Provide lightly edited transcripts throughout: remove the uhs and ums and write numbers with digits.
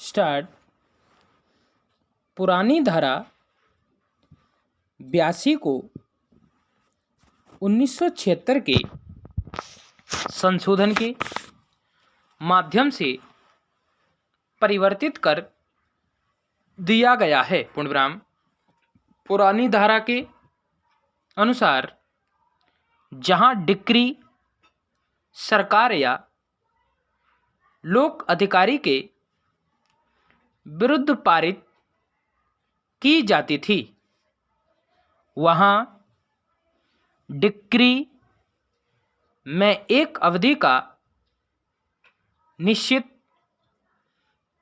Start. पुरानी धारा 82 को 1976 के संशोधन के माध्यम से परिवर्तित कर दिया गया है। पूर्णविराम। पुरानी धारा के अनुसार जहां डिक्री सरकार या लोक अधिकारी के विरुद्ध पारित की जाती थी, वहां डिक्री में एक अवधि का निश्चित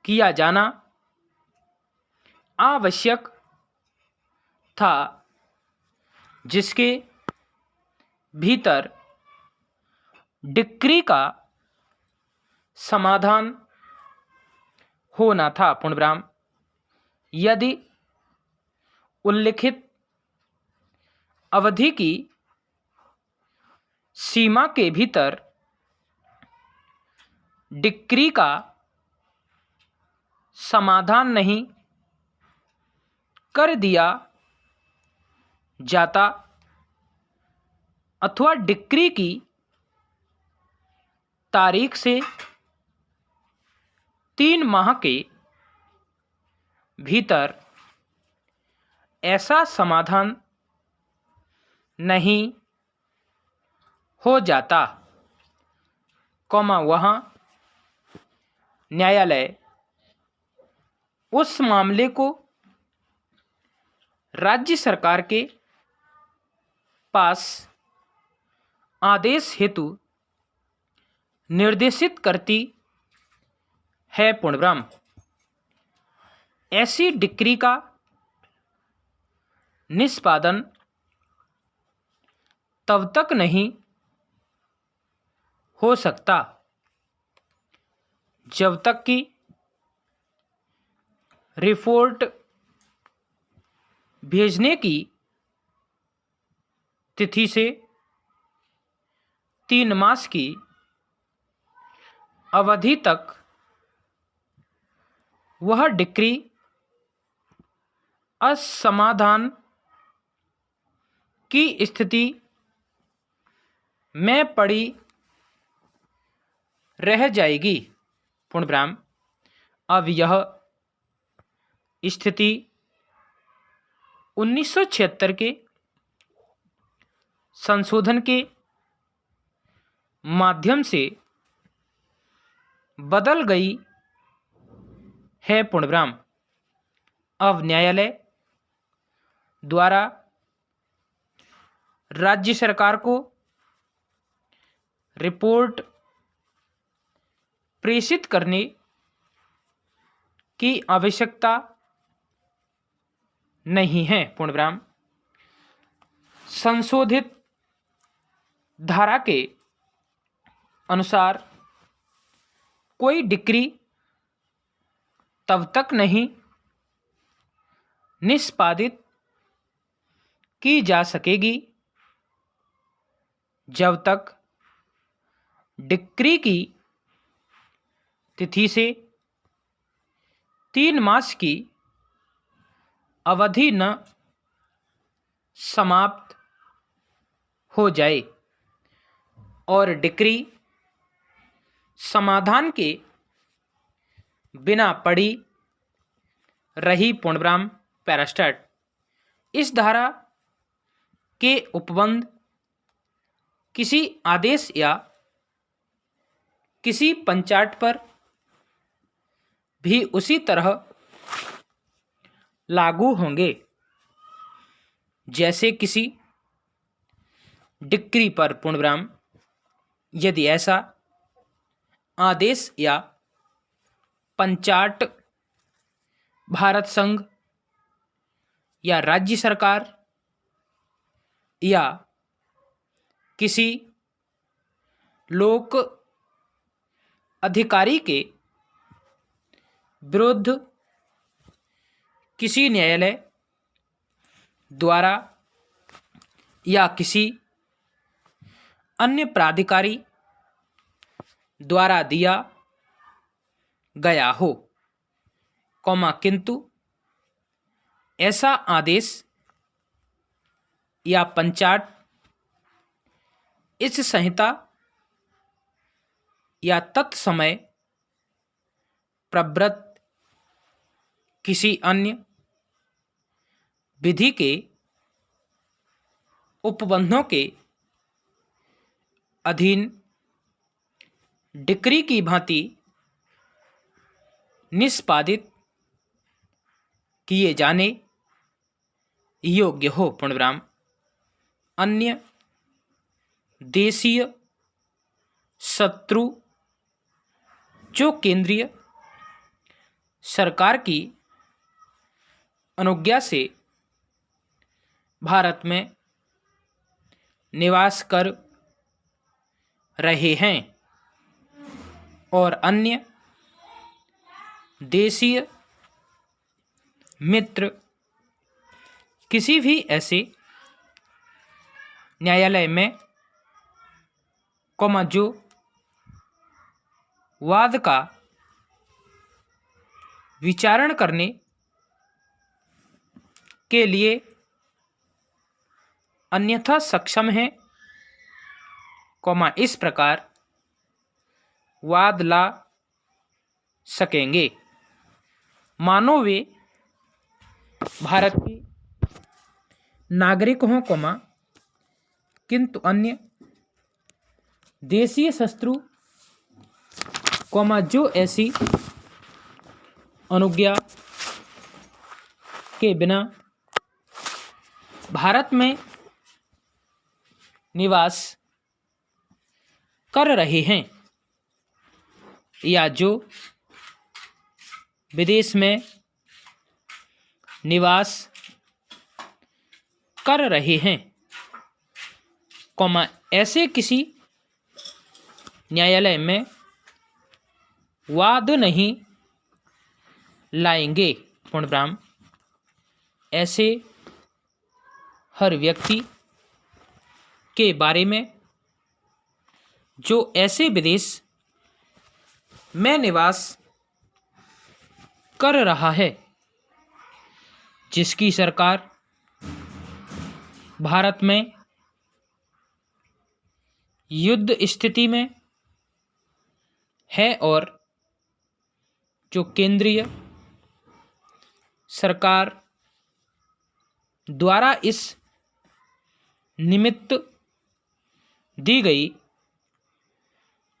किया जाना आवश्यक था, जिसके भीतर डिक्री का समाधान होना था। पूर्णविराम। यदि उल्लिखित अवधि की सीमा के भीतर डिक्री का समाधान नहीं कर दिया जाता अथवा डिक्री की तारीख से 3 माह के भीतर ऐसा समाधान नहीं हो जाता, वहाँ न्यायालय उस मामले को राज्य सरकार के पास आदेश हेतु निर्देशित करती है। पूर्णविराम। ऐसी डिक्री का निष्पादन तब तक नहीं हो सकता जब तक कि रिपोर्ट भेजने की तिथि से 3 मास की अवधि तक वह डिक्री असमाधान की स्थिति में पड़ी रह जाएगी। पूर्णविराम। अब यह स्थिति 1976 के संशोधन के माध्यम से बदल गई है। पूर्णविराम। अब न्यायालय द्वारा राज्य सरकार को रिपोर्ट प्रेषित करने की आवश्यकता नहीं है। पूर्णविराम। संशोधित धारा के अनुसार कोई डिक्री तब तक नहीं निष्पादित की जा सकेगी जब तक डिक्री की तिथि से 3 मास की अवधि न समाप्त हो जाए और डिक्री समाधान के बिना पड़ी रही। पूर्णविराम। पैरास्टार्ट। इस धारा के उपबंध किसी आदेश या किसी पंचाट पर भी उसी तरह लागू होंगे जैसे किसी डिक्री पर। पूर्णविराम। यदि ऐसा आदेश या पंचाट भारत संघ या राज्य सरकार या किसी लोक अधिकारी के विरुद्ध किसी न्यायालय द्वारा या किसी अन्य प्राधिकारी द्वारा दिया गया हो किंतु ऐसा आदेश या पंचाट इस संहिता या तत्समय प्रवृत्त किसी अन्य विधि के उपबंधों के अधीन डिक्री की भांति निष्पादित किए जाने योग्य हो। पूर्णविराम। अन्य देशीय शत्रु जो केंद्रीय सरकार की अनुज्ञा से भारत में निवास कर रहे हैं और अन्य देशीय मित्र किसी भी ऐसे न्यायालय में जो वाद का विचारण करने के लिए अन्यथा सक्षम है, इस प्रकार वाद ला सकेंगे। मानो वे भारत के नागरिक हों, किंतु अन्य देशीय शत्रु जो ऐसी अनुज्ञा के बिना भारत में निवास कर रहे हैं या जो विदेश में निवास कर रहे हैं, ऐसे किसी न्यायालय में वाद नहीं लाएंगे। पूर्णविराम। ऐसे हर व्यक्ति के बारे में जो ऐसे विदेश में निवास कर रहा है जिसकी सरकार भारत में युद्ध स्थिति में है और जो केंद्रीय सरकार द्वारा इस निमित्त दी गई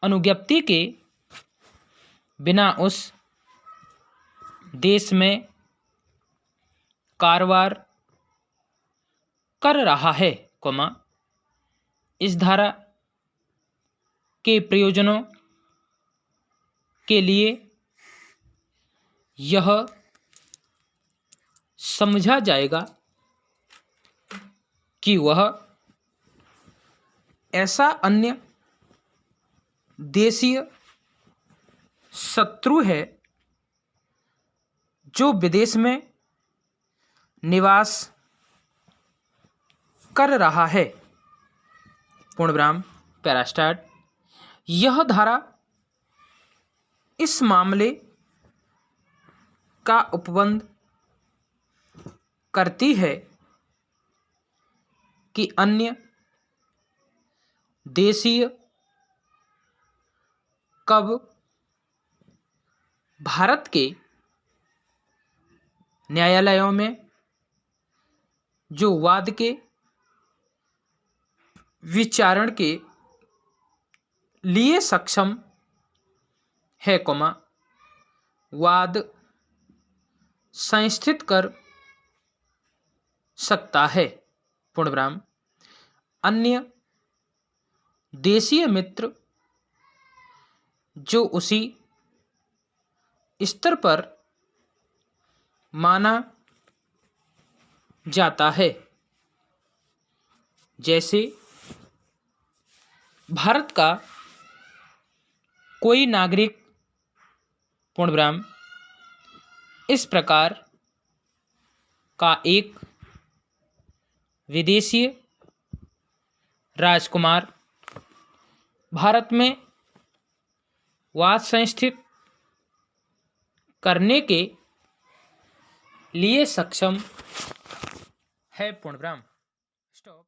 अनुज्ञप्ति के बिना उस देश में कारोबार कर रहा है, इस धारा के प्रयोजनों के लिए यह समझा जाएगा कि वह ऐसा अन्य देशीय शत्रु है जो विदेश में निवास कर रहा है। पूर्णविराम। पैरास्टार्ट। यह धारा इस मामले का उपबंध करती है कि अन्य देशीय कब भारत के न्यायालयों में जो वाद के विचारण के लिए सक्षम है, वाद संस्थित कर सकता है। पूर्णविराम। अन्य देशीय मित्र जो उसी स्तर पर माना जाता है जैसे भारत का कोई नागरिक। पूर्णविराम। इस प्रकार का एक विदेशीय राजकुमार भारत में वाद संस्थित करने के लिए सक्षम है। पूर्णविराम। स्टॉप।